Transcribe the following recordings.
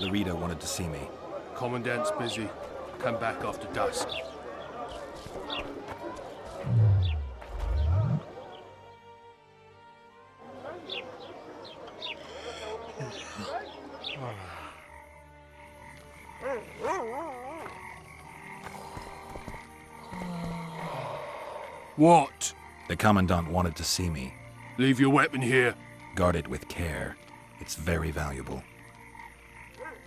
Laredo wanted to see me. Commandant's busy. Come back after dusk. What? The Commandant wanted to see me. Leave your weapon here. Guard it with care. It's very valuable.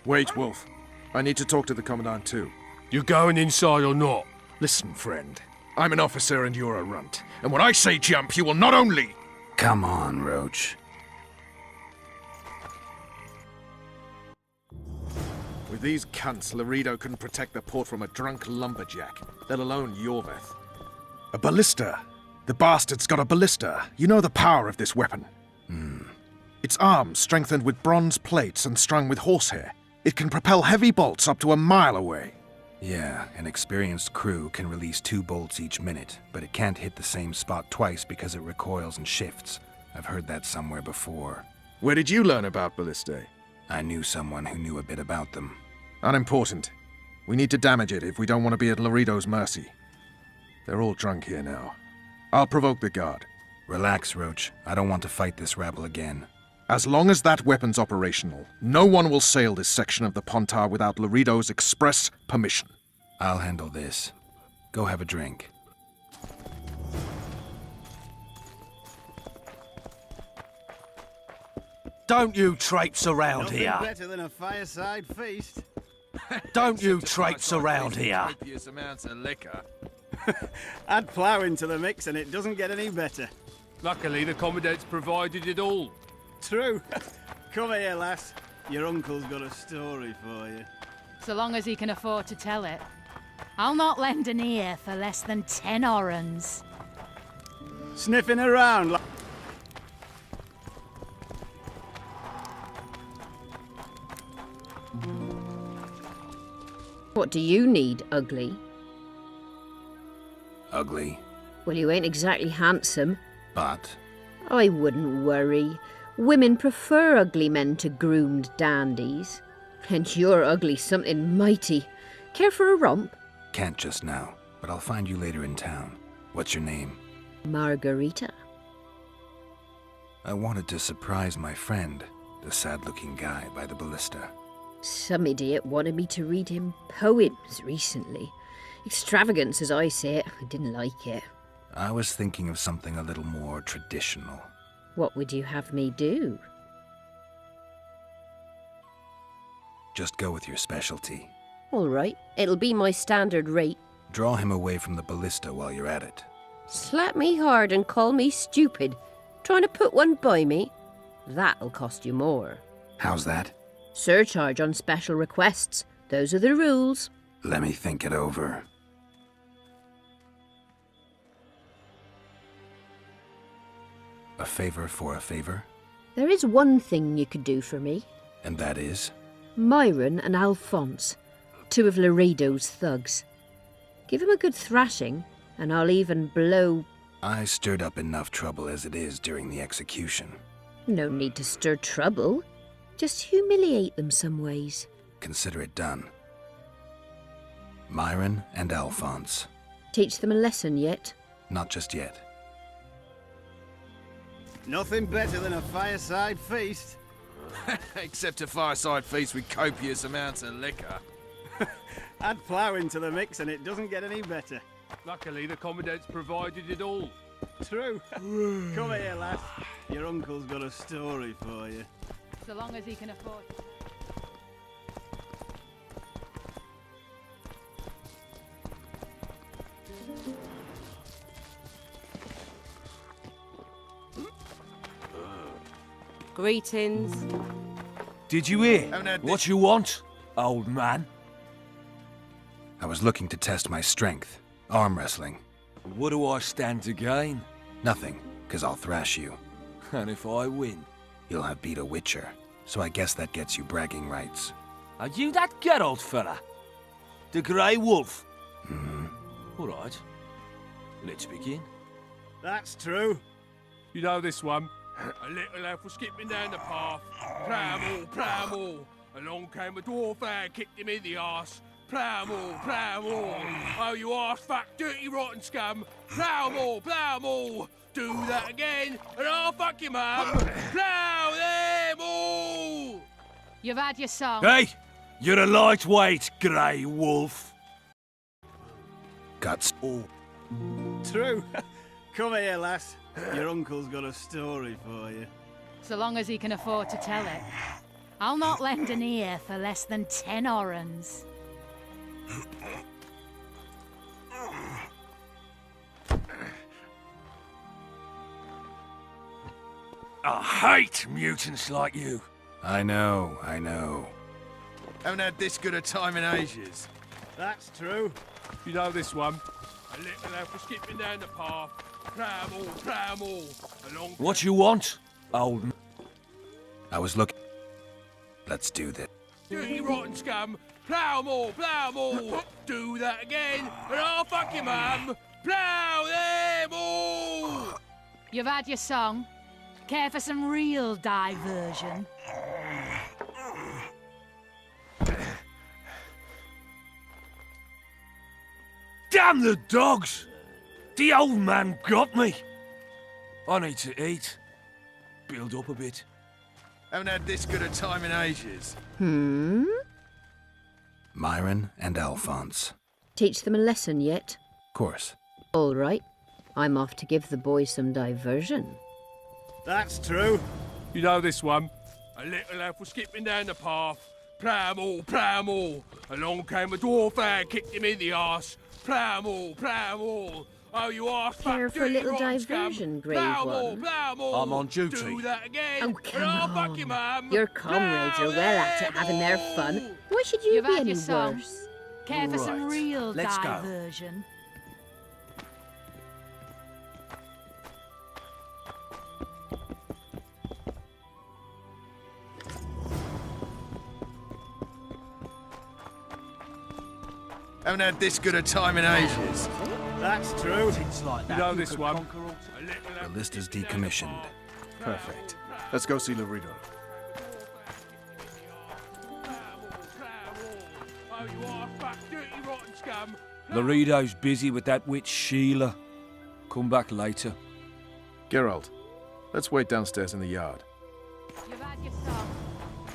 Wait, Wolf. I need to talk to the Commandant too. You going inside or not? Listen, friend. I'm an officer and you're a runt. And when I say jump, you will not only... Come on, Roach. With these cunts, Laredo couldn't protect the port from a drunk lumberjack, let alone Yorveth. A ballista. The bastard's got a ballista. You know the power of this weapon. Its arms strengthened with bronze plates and strung with horsehair. It can propel heavy bolts up to a mile away. Yeah, an experienced crew can release 2 bolts each minute, but it can't hit the same spot twice because it recoils and shifts. I've heard that somewhere before. Where did you learn about ballistae? I knew someone who knew a bit about them. Unimportant. We need to damage it if we don't want to be at Laredo's mercy. They're all drunk here now. I'll provoke the guard. Relax, Roach. I don't want to fight this rabble again. As long as that weapon's operational, no one will sail this section of the Pontar without Laredo's express permission. I'll handle this. Go have a drink. Don't you traipse around Nothing here. better than a fireside feast. Don't you traipse around here. Copious amounts of liquor. Add plough into the mix and it doesn't get any better. Luckily, the Commandant's provided it all. True. Come here, lass. Your uncle's got a story for you. So long as he can afford to tell it. I'll not lend an ear for less than 10 orans. Sniffing around like... What do you need, ugly? Ugly, Well, you ain't exactly handsome. but... I wouldn't worry. Women prefer ugly men to groomed dandies. And you're ugly something mighty. Care for a romp? Can't just now, but I'll find you later in town. What's your name? Margarita. I wanted to surprise my friend, the sad-looking guy by the ballista. Some idiot wanted me to read him poems recently. Extravagance, as I say it. I didn't like it. I was thinking of something a little more traditional. What would you have me do? Just go with your specialty. All right, it'll be my standard rate. Draw him away from the ballista while you're at it. Slap me hard and call me stupid. Trying to put one by me? That'll cost you more. How's that? Surcharge on special requests. Those are the rules. Let me think it over. A favor for a favor? There is one thing you could do for me. And that is? Myron and Alphonse, 2 of Laredo's thugs. Give 'em a good thrashing, and I'll even blow... I stirred up enough trouble as it is during the execution. No need to stir trouble. Just humiliate them some ways. Consider it done. Myron and Alphonse. Teach them a lesson yet? Not just yet. Nothing better than a fireside feast. Except a fireside feast with copious amounts of liquor. Add plough into the mix and it doesn't get any better. Luckily, the Commandant's provided it all. True. Come here, lass. Your uncle's got a story for you. So long as he can afford. Greetings. Did you hear? Haven't had What you want, old man? I was looking to test my strength. Arm wrestling. What do I stand to gain? Nothing, 'cause I'll thrash you. And if I win? You'll have beat a witcher, so I guess that gets you bragging rights. Are you that Geralt fella? The Grey Wolf? All right. Let's begin. That's true. You know this one. A little elf was skipping down the path. Pram all, Along came a dwarf and kicked him in the arse. Plough 'em all, plough 'em all. Oh, you arse fuck, dirty rotten scum. Plough 'em all, plough 'em all. Do that again, and I'll fuck your mum. Plough them all! You've had your song. Hey! You're a lightweight, grey wolf. Guts. Oh, True. Come here, lass. Your uncle's got a story for you. So long as he can afford to tell it. I'll not lend an ear for less than 10 orens. I hate mutants like you. I know, I know. Haven't had this good a time in ages. That's true. You know this one? A little lad for skipping down the path. Plough 'em all, plough 'em all. Along What you want, old man? I was looking. Let's do this. dirty rotten scum. Plough 'em all, plough 'em all. Do that again, and I'll fuck your mum. Plough them all! You've had your song. Care for some real diversion? Damn the dogs! The old man got me. I need to eat. Build up a bit. Haven't had this good a time in ages. Myron and Alphonse. Teach them a lesson yet? Course. All right. I'm off to give the boys some diversion. That's true. You know this one? A little lad for skipping down the path. Plough 'em all, plough 'em all. Along came a dwarf and kicked him in the arse. Plough 'em all, plough 'em all. Oh, you arse fuck, Care for a dirty little rotten scum. diversion, Grey Plough 'em all, One? plough 'em all. I'm on duty. Do that again, Oh, and come I'll fuck your on. mum. Your comrades are well at it, having their fun. Why should you You've be had any your song. worse? Care for some Right. real Let's go. diversion? Haven't had this good a time in ages. That's true. Things like You that. know this one? conquer all- A little lad The for list is skipping down the decommissioned. path. Perfect. Let's go see Laredo. Oh, you arse fuck, dirty rotten scum. Laredo's busy with that witch Sheila. Come back later. Geralt, let's wait downstairs in the yard. You've had your song.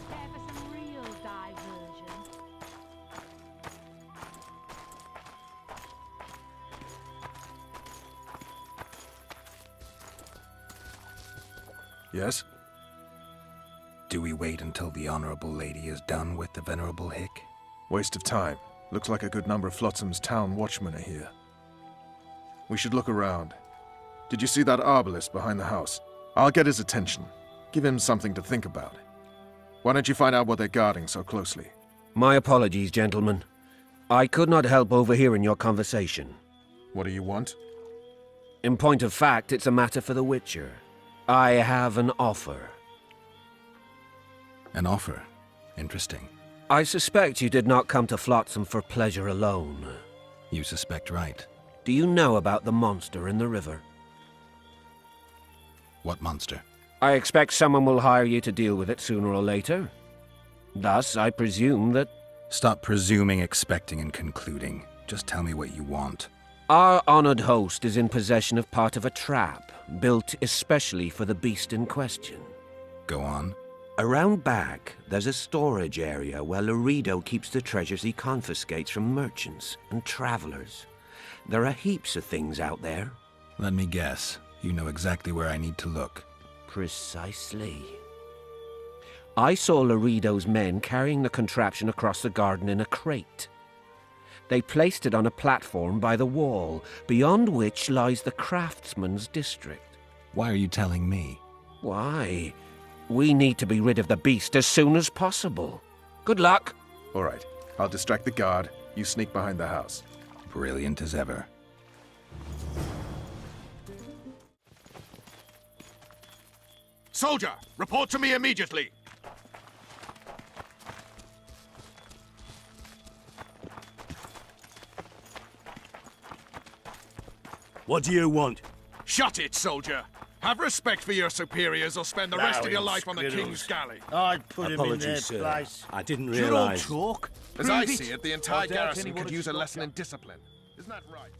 Care for some real diversion? Yes? Do we wait until the Honorable Lady is done with the Venerable Hick? Waste of time. Looks like a good number of Flotsam's town watchmen are here. We should look around. Did you see that arbalist behind the house? I'll get his attention. Give him something to think about. Why don't you find out what they're guarding so closely? My apologies, gentlemen. I could not help overhearing your conversation. What do you want? In point of fact, it's a matter for the Witcher. I have an offer. An offer. Interesting. I suspect you did not come to Flotsam for pleasure alone. You suspect right. Do you know about the monster in the river? What monster? I expect someone will hire you to deal with it sooner or later. Thus, I presume that Stop presuming, expecting, and concluding. Just tell me what you want. our honored host is in possession of part of a trap, built especially for the beast in question. Go on. Around back, there's a storage area where Laredo keeps the treasures he confiscates from merchants and travelers. There are heaps of things out there. Let me guess. You know exactly where I need to look. Precisely. I saw Laredo's men carrying the contraption across the garden in a crate. They placed it on a platform by the wall, beyond which lies the craftsman's district. Why are you telling me? Why? We need to be rid of the beast as soon as possible. Good luck. All right. I'll distract the guard. You sneak behind the house. Brilliant as ever. Soldier, report to me immediately. What do you want? Shut it, soldier. Have respect for your superiors or spend the rest of your life on the King's galley. I'd put him in their Apologies, sir. place. I didn't Should all realise. talk? As I Prove see it, it. the entire I doubt garrison anyone could would use a stop lesson you. in discipline. Isn't that right?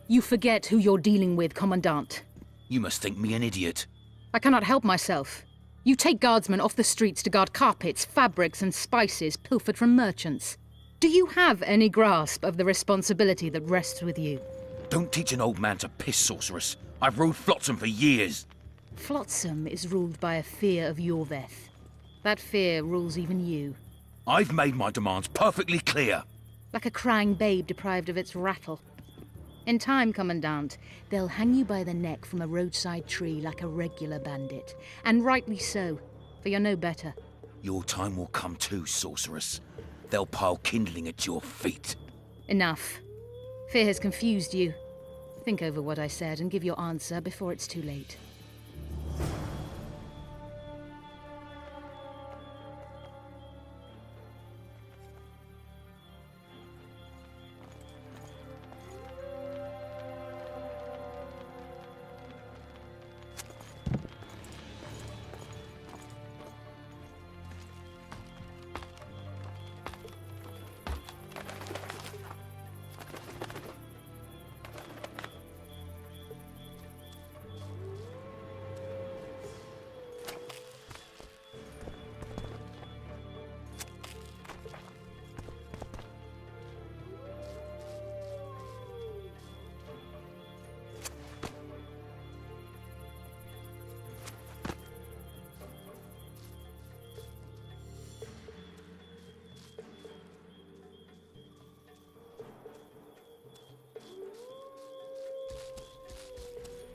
You forget who you're dealing with, Commandant. You must think me an idiot. I cannot help myself. You take guardsmen off the streets to guard carpets, fabrics, and spices pilfered from merchants. Do you have any grasp of the responsibility that rests with you? Don't teach an old man to piss, sorceress. I've ruled Flotsam for years. Flotsam is ruled by a fear of Yorveth. That fear rules even you. I've made my demands perfectly clear. Like a crying babe deprived of its rattle. In time, Commandant, they'll hang you by the neck from a roadside tree like a regular bandit. And rightly so, for you're no better. Your time will come too, sorceress. They'll pile kindling at your feet. Enough. Fear has confused you. Think over what I said and give your answer before it's too late.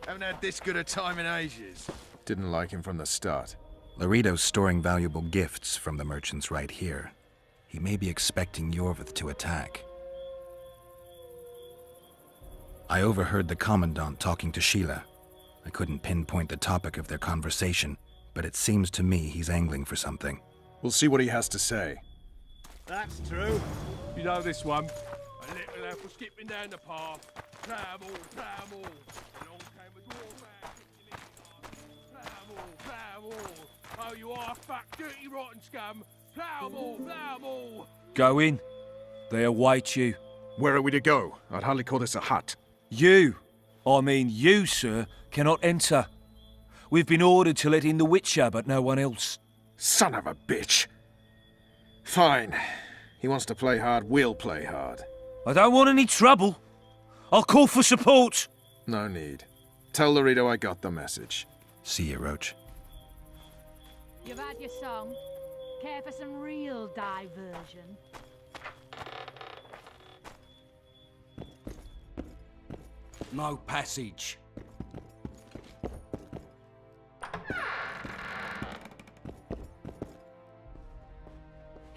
Haven't had this good a time in ages. Didn't like him from the start. Laredo's storing valuable gifts from the merchants right here. He may be expecting Yorveth to attack. I overheard the Commandant talking to Sheila. I couldn't pinpoint the topic of their conversation, but it seems to me he's angling for something. We'll see what he has to say. That's true. You know this one. A little elf was skipping down the path. Travel, travel. Along came a dwarf man, kicked him in the arse. Travel. Oh, you arse-fuck, dirty, rotten scum. Plough-more. Go in. They await you. Where are we to go? I'd hardly call this a hut. You, you, sir, cannot enter. We've been ordered to let in the Witcher, but no one else. Son of a bitch. Fine. He wants to play hard, we'll play hard. I don't want any trouble. I'll call for support. No need. Tell Laredo I got the message. See you, Roach. You've had your song. Care for some real diversion? No passage.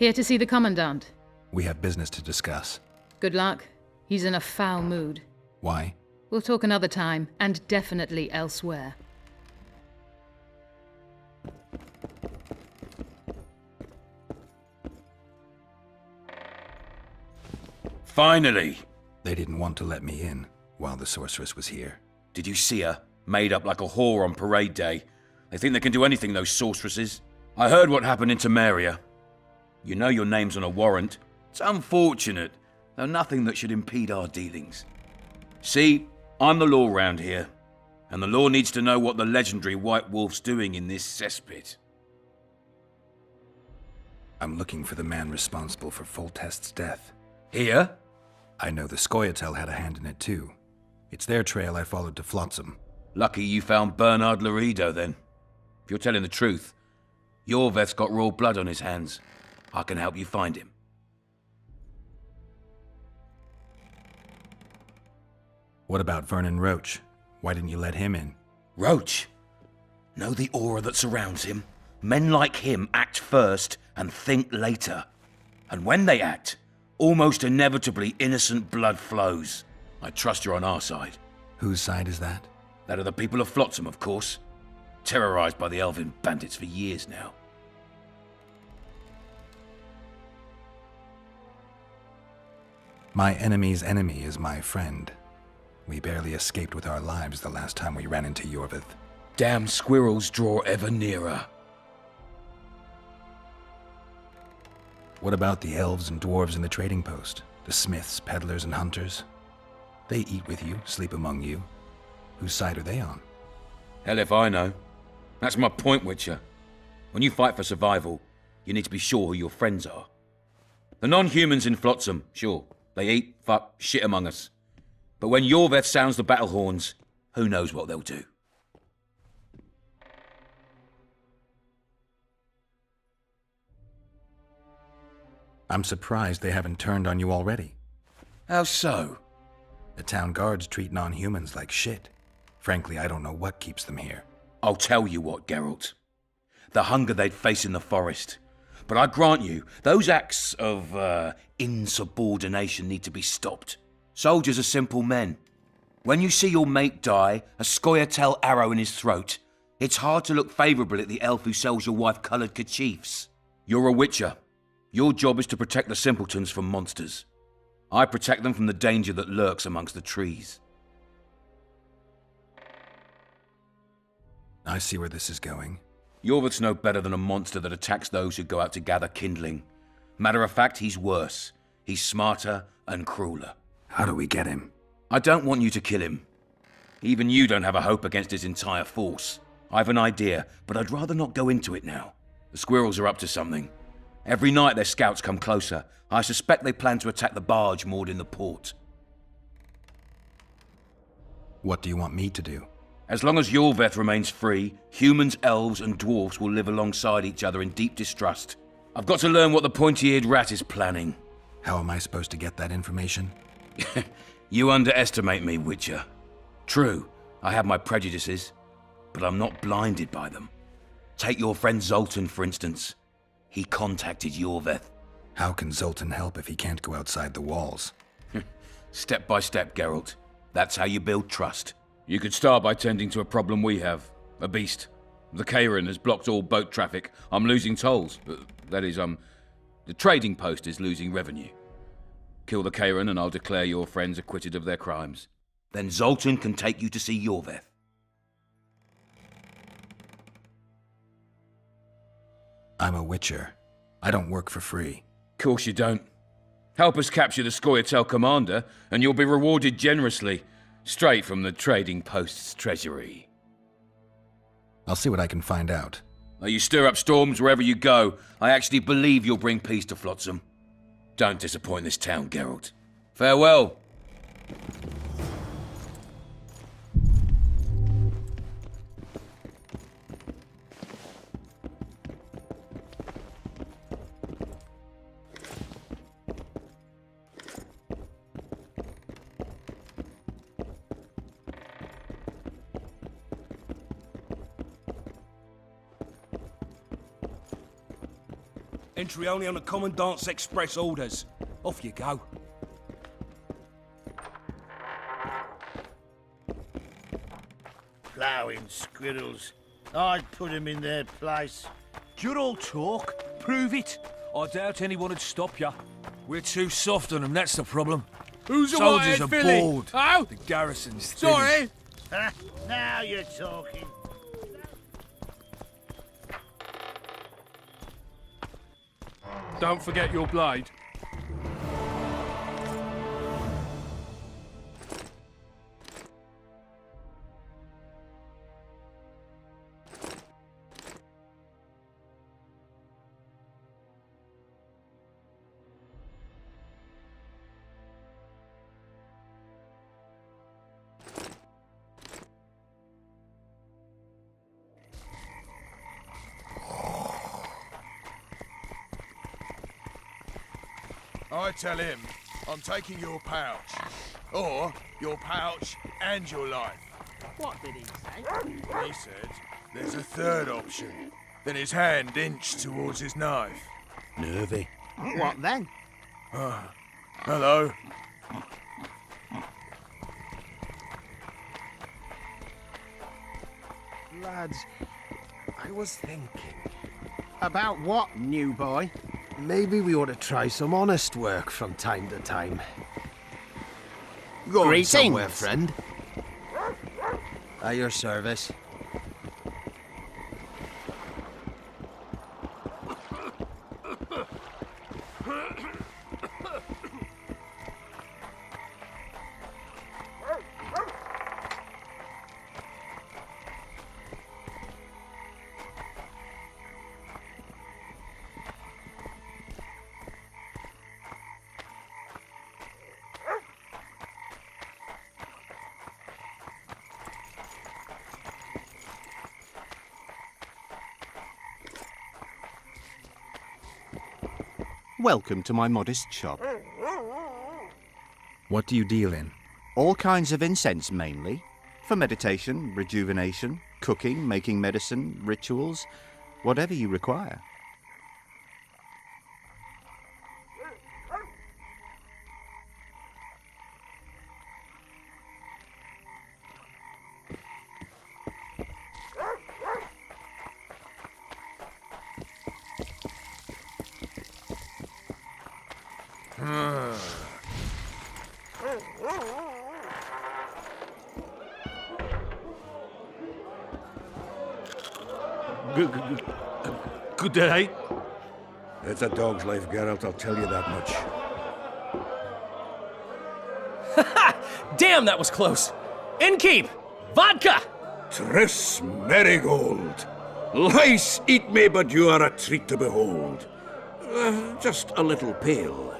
Here to see the Commandant. We have business to discuss. Good luck. He's in a foul mood. Why? We'll talk another time, and definitely elsewhere. Finally! They didn't want to let me in while the sorceress was here. Did you see her? Made up like a whore on parade day. They think they can do anything, those sorceresses. I heard what happened in Temeria. You know your name's on a warrant. It's unfortunate, though nothing that should impede our dealings. See, I'm the law round here, and the law needs to know what the legendary White Wolf's doing in this cesspit. I'm looking for the man responsible for Foltest's death. Here? I know the Scoia'tael had a hand in it too. It's their trail I followed to Flotsam. Lucky you found Bernard Laredo, then. If you're telling the truth, Yorveth's got raw blood on his hands. I can help you find him. What about Vernon Roach? Why didn't you let him in? Roach? Know the aura that surrounds him? Men like him act first and think later. And when they act, almost inevitably innocent blood flows. I trust you're on our side. Whose side is that? That of the people of Flotsam, of course. Terrorized by the elven bandits for years now. My enemy's enemy is my friend. We barely escaped with our lives the last time we ran into Yorveth. Damn squirrels draw ever nearer. What about the elves and dwarves in the trading post? The smiths, peddlers, and hunters? They eat with you, sleep among you. Whose side are they on? Hell if I know. That's my point, Witcher. When you fight for survival, you need to be sure who your friends are. The non-humans in Flotsam, sure, they eat, fuck, shit among us. But when Yorveth sounds the battle horns, who knows what they'll do. I'm surprised they haven't turned on you already. How so? The town guards treat non-humans like shit. Frankly, I don't know what keeps them here. I'll tell you what, Geralt. The hunger they'd face in the forest. But I grant you, those acts of, insubordination need to be stopped. Soldiers are simple men. When you see your mate die, a Scoia'tael arrow in his throat, it's hard to look favourable at the elf who sells your wife coloured kerchiefs. You're a witcher. Your job is to protect the simpletons from monsters. I protect them from the danger that lurks amongst the trees. I see where this is going. Yorveth's no better than a monster that attacks those who go out to gather kindling. Matter of fact, he's worse. He's smarter and crueler. How do we get him? I don't want you to kill him. Even you don't have a hope against his entire force. I've an idea, but I'd rather not go into it now. The squirrels are up to something. Every night their scouts come closer. I suspect they plan to attack the barge moored in the port. What do you want me to do? As long as Yorveth remains free, humans, elves, and dwarfs will live alongside each other in deep distrust. I've got to learn what the pointy-eared rat is planning. How am I supposed to get that information? You underestimate me, Witcher. True, I have my prejudices, but I'm not blinded by them. Take your friend Zoltan, for instance. He contacted Yorveth. How can Zoltan help if he can't go outside the walls? Step by step, Geralt. That's how you build trust. You could start by tending to a problem we have. A beast. The Kairan has blocked all boat traffic. I'm losing tolls. That is, the trading post is losing revenue. Kill the Kairan and I'll declare your friends acquitted of their crimes. Then Zoltan can take you to see Yorveth. I'm a witcher. I don't work for free. Course you don't. Help us capture the Scoia'tael commander, and you'll be rewarded generously, straight from the trading post's treasury. I'll see what I can find out. Though you stir up storms wherever you go, I actually believe you'll bring peace to Flotsam. Don't disappoint this town, Geralt. Farewell. Entry only on the Commandant's express orders. Off you go. Ploughing squirrels. I'd put him in their place. You're all talk. Prove it. I doubt anyone would stop you. We're too soft on them, that's the problem. Who's the Soldiers whitehead are filly? bored. Oh, The garrison's thin. sorry. Now you're talking. Don't forget your blade. I tell him I'm taking your pouch. Or your pouch and your life. What did he say? He said there's a third option. Then his hand inched towards his knife. Nervy. What then? Hello. Lads, I was thinking, About what, new boy? maybe we ought to try some honest work from time to time. Going Greetings. somewhere, friend. At your service. Welcome to my modest shop. What do you deal in? All kinds of incense mainly. For meditation, rejuvenation, cooking, making medicine, rituals, whatever you require. Good day. It's a dog's life, Geralt, I'll tell you that much. Damn, that was close. Innkeep! Vodka! Triss Marigold! Lice eat me, but you are a treat to behold. Just a little pale.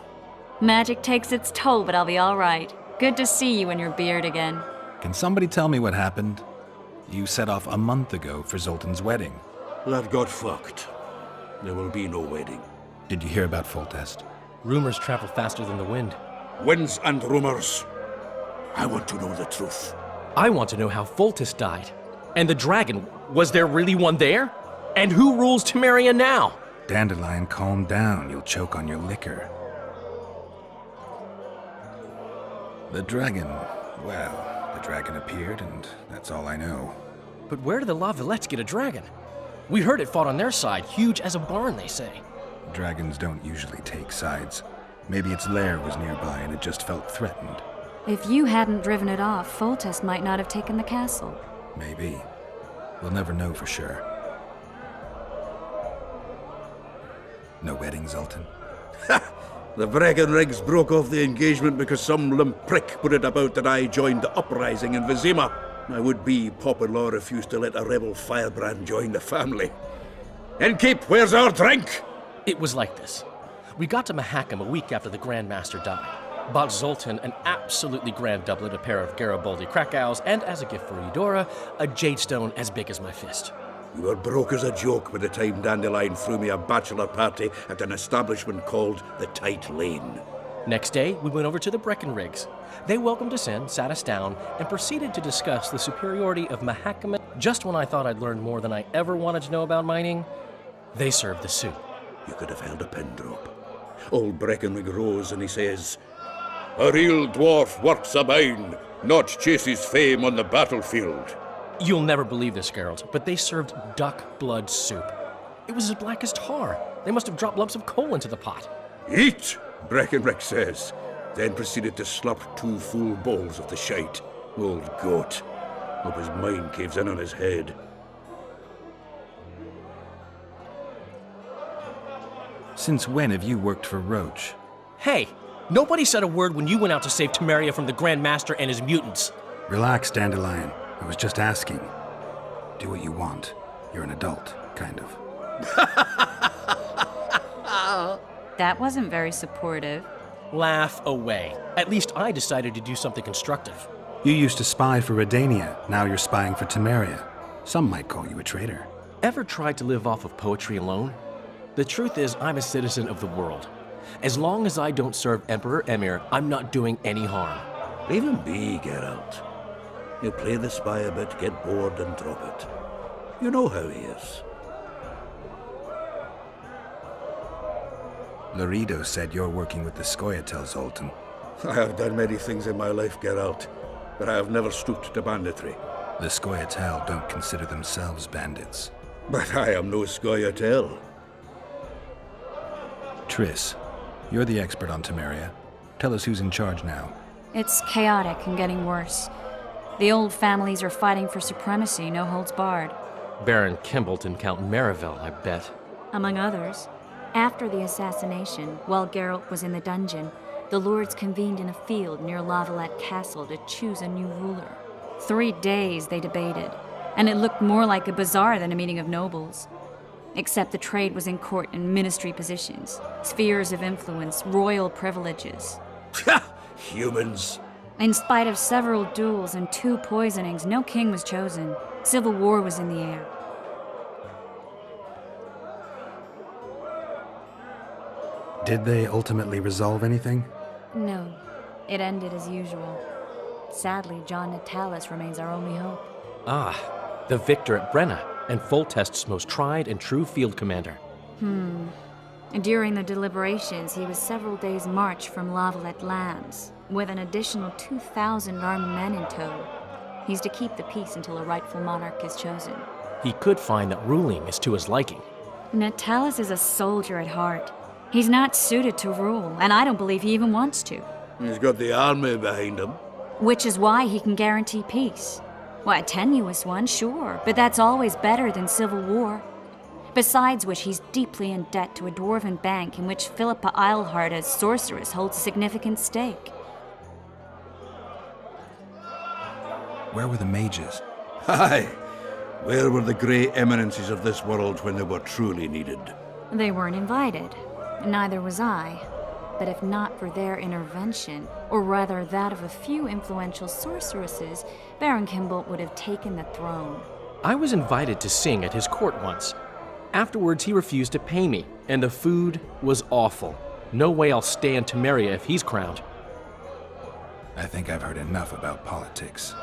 Magic takes its toll, but I'll be all right. Good to see you and your beard again. Can somebody tell me what happened? You set off a month ago for Zoltan's wedding. That got fucked. There will be no wedding. Did you hear about Foltest? Rumors travel faster than the wind. Winds and rumors. I want to know the truth. I want to know how Foltest died. And the dragon, was there really one there? And who rules Temeria now? Dandelion, calm down. You'll choke on your liquor. The dragon. Well, the dragon appeared, and that's all I know. But where did the La Villettes get a dragon? We heard it fought on their side, huge as a barn, they say. Dragons don't usually take sides. Maybe its lair was nearby and it just felt threatened. If you hadn't driven it off, Foltest might not have taken the castle. Maybe. We'll never know for sure. No wedding, Zoltan? The Breckenrigs broke off the engagement because some limp prick put it about that I joined the uprising in Vizima. My would-be Popper-in-law refused to let a rebel firebrand join the family. Innkeep, where's our drink? It was like this. We got to Mahakam a week after the Grand Master died. Bought Zoltan an absolutely grand doublet, a pair of Garibaldi Krakows, and as a gift for Eudora, a jade stone as big as my fist. You were broke as a joke by the time Dandelion threw me a bachelor party at an establishment called the Tight Lane. Next day, we went over to the Breckenrigs. They welcomed us in, sat us down, and proceeded to discuss the superiority of Mahakam. Just when I thought I'd learned more than I ever wanted to know about mining, they served the soup. you could have held a pin drop. Old Breckenridge rose and he says, "A real dwarf works a mine, not chases fame on the battlefield." You'll never believe this, Geralt, but they served duck blood soup. It was as black as tar. They must have dropped lumps of coal into the pot. "Eat," Breckenridge says, then proceeded to slurp 2 full bowls of the shite. Old goat. Hope his mind caves in on his head. Since when have you worked for Roach? Hey, nobody said a word when you went out to save Temeria from the Grand Master and his mutants. Relax, Dandelion. I was just asking. Do what you want. You're an adult, kind of. That wasn't very supportive. Laugh away. At least I decided to do something constructive. You used to spy for Redania. Now you're spying for Temeria. Some might call you a traitor. Ever tried to live off of poetry alone? The truth is, I'm a citizen of the world. As long as I don't serve Emperor Emir, I'm not doing any harm. Leave him be, Geralt. He'll play the spy a bit, get bored and drop it. You know how he is. Laredo said you're working with the Scoia'tael, Zoltan. I have done many things in my life, Geralt, but I have never stooped to banditry. The Scoia'tael don't consider themselves bandits. But I am no Scoia'tael. Triss, you're the expert on Temeria. Tell us who's in charge now. It's chaotic and getting worse. The old families are fighting for supremacy, no holds barred. Baron Kimbolt and Count Marivel, I bet. Among others. After the assassination, while Geralt was in the dungeon, the lords convened in a field near Lavalette Castle to choose a new ruler. 3 days they debated, and it looked more like a bazaar than a meeting of nobles. Except the trade was in court and ministry positions, spheres of influence, royal privileges. Humans. In spite of several duels and 2 poisonings, no king was chosen. Civil war was in the air. Did they ultimately resolve anything? No, it ended as usual. Sadly, John Natalis remains our only hope. Ah, the victor at Brenna, and Foltest's most tried and true field commander. During the deliberations, he was several days' march from Lavalette lands, with an additional 2,000 armed men in tow. He's to keep the peace until a rightful monarch is chosen. He could find that ruling is to his liking. Natalis is a soldier at heart. He's not suited to rule, and I don't believe he even wants to. He's got the army behind him. Which is why he can guarantee peace. Well, a tenuous one, sure, but that's always better than civil war. Besides which, he's deeply in debt to a dwarven bank in which Philippa Eilhart, as sorceress, holds a significant stake. Where were the mages? Aye. Where were the grey eminences of this world when they were truly needed? They weren't invited. Neither was I. But if not for their intervention, or rather that of a few influential sorceresses, Baron Kimbolt would have taken the throne. I was invited to sing at his court once. Afterwards, he refused to pay me, and the food was awful. No way I'll stay in Temeria if he's crowned. I think I've heard enough about politics.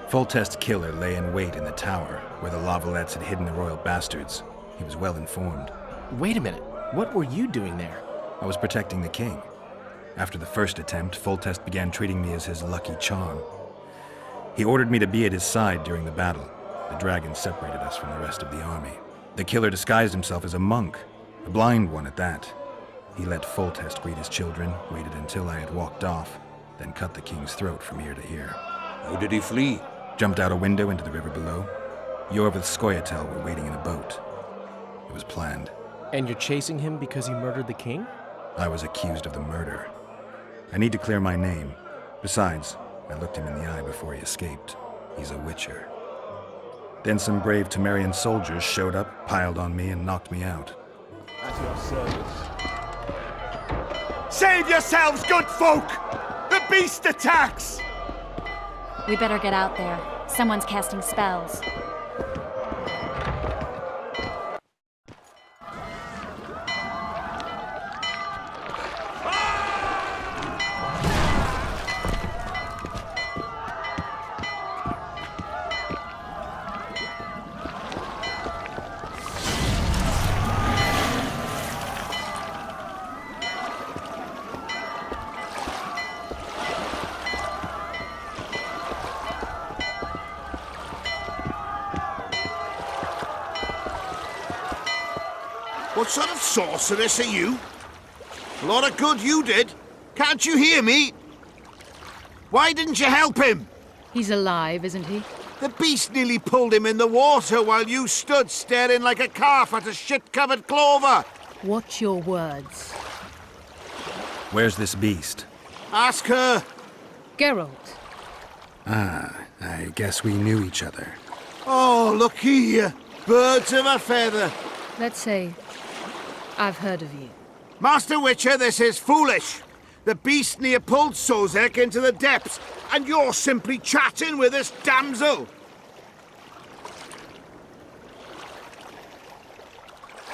Foltest's killer lay in wait in the tower, where the Lavalettes had hidden the royal bastards. He was well informed. Wait a minute. What were you doing there? I was protecting the king. After the first attempt, Foltest began treating me as his lucky charm. He ordered me to be at his side during the battle. The dragon separated us from the rest of the army. The killer disguised himself as a monk, a blind one at that. He let Foltest greet his children, waited until I had walked off, then cut the king's throat from ear to ear. How did he flee? Jumped out a window into the river below. Yorvith Scoia'tael were waiting in a boat. It was planned. And you're chasing him because he murdered the king? I was accused of the murder. I need to clear my name. Besides, I looked him in the eye before he escaped. He's a witcher. Then some brave Temerian soldiers showed up, piled on me, and knocked me out. At your service. Save yourselves, good folk! The beast attacks! We better get out there. Someone's casting spells. What sort of sorceress are you? A lot of good you did. Can't you hear me? Why didn't you help him? He's alive, isn't he? The beast nearly pulled him in the water while you stood staring like a calf at a shit-covered clover. Watch your words. Where's this beast? Ask her. Geralt. Ah, I guess we knew each other. Oh, look here. Birds of a feather. Let's say I've heard of you. Master Witcher, this is foolish. The beast near pulled Sozek into the depths, and you're simply chatting with this damsel.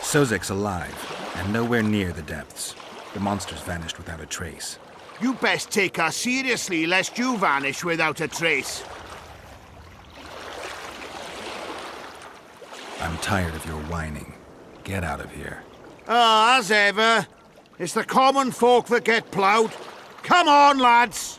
Sozek's alive, and nowhere near the depths. The monster's vanished without a trace. You best take her seriously, lest you vanish without a trace. I'm tired of your whining. Get out of here. Ah, as ever. It's the common folk that get ploughed. Come on, lads!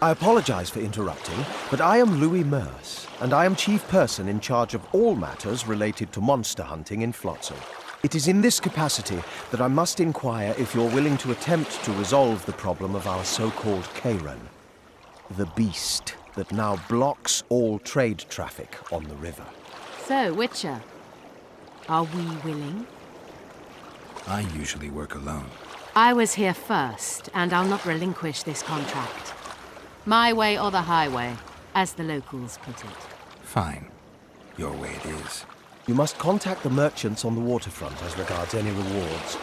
I apologize for interrupting, but I am Louis Merce, and I am chief person in charge of all matters related to monster hunting in Flotsam. It is in this capacity that I must inquire if you're willing to attempt to resolve the problem of our so-called Kairan, the beast that now blocks all trade traffic on the river. So, Witcher, are we willing? I usually work alone. I was here first, and I'll not relinquish this contract. My way or the highway, as the locals put it. Fine. Your way it is. You must contact the merchants on the waterfront as regards any rewards.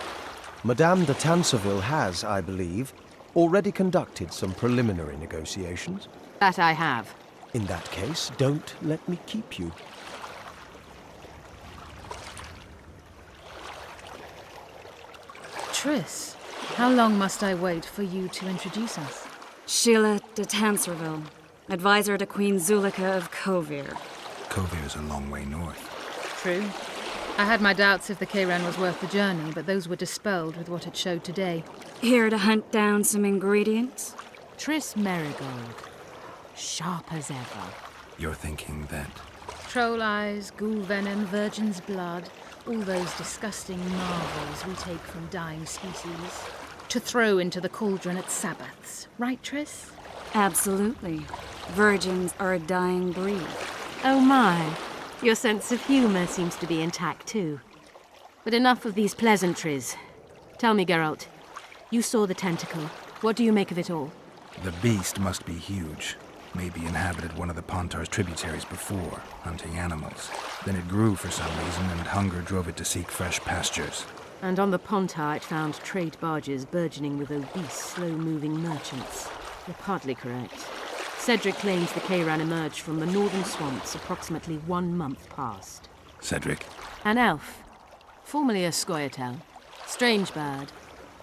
Madame de Tanseville has, I believe, already conducted some preliminary negotiations. That I have. In that case, don't let me keep you. Triss, how long must I wait for you to introduce us? Sheila de Tanserville, advisor to Queen Zulika of Kovir. Kovir's a long way north. True. I had my doubts if the Kairan was worth the journey, but those were dispelled with what it showed today. Here to hunt down some ingredients? Triss Merigold. Sharp as ever. You're thinking that... Troll eyes, ghoul venom, virgin's blood, all those disgusting marvels we take from dying species, to throw into the cauldron at Sabbaths. Right, Triss? Absolutely. Virgins are a dying breed. Oh my. Your sense of humour seems to be intact too. But enough of these pleasantries. Tell me, Geralt, you saw the tentacle. What do you make of it all? The beast must be huge. Maybe inhabited one of the Pontar's tributaries before, hunting animals. Then it grew for some reason, and hunger drove it to seek fresh pastures. And on the Pontar it found trade barges burgeoning with obese, slow-moving merchants. You're partly correct. Cedric claims the Kairan emerged from the northern swamps approximately 1 month past. Cedric? An elf. Formerly a Scoia'tael. Strange bird.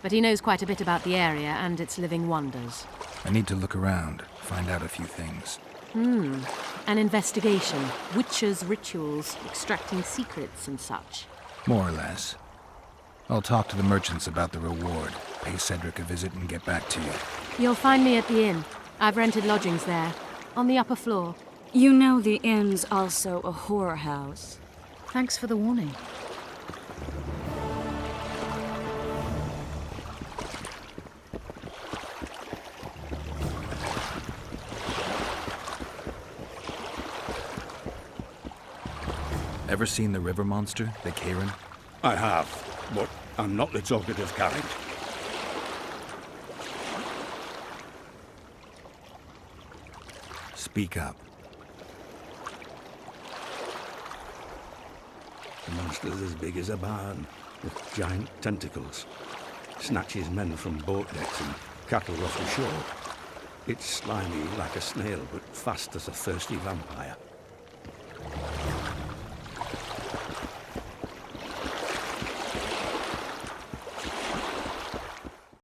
But he knows quite a bit about the area and its living wonders. I need to look around, find out a few things. An investigation. Witches' rituals, extracting secrets and such. More or less. I'll talk to the merchants about the reward, pay Cedric a visit and get back to you. You'll find me at the inn. I've rented lodgings there, on the upper floor. You know the inn's also a whorehouse. Thanks for the warning. Ever seen the river monster, the Kairan? I have, but I'm not the talkative kind. Speak up. The monster's as big as a barn, with giant tentacles. Snatches men from boat decks and cattle off the shore. It's slimy like a snail, but fast as a thirsty vampire.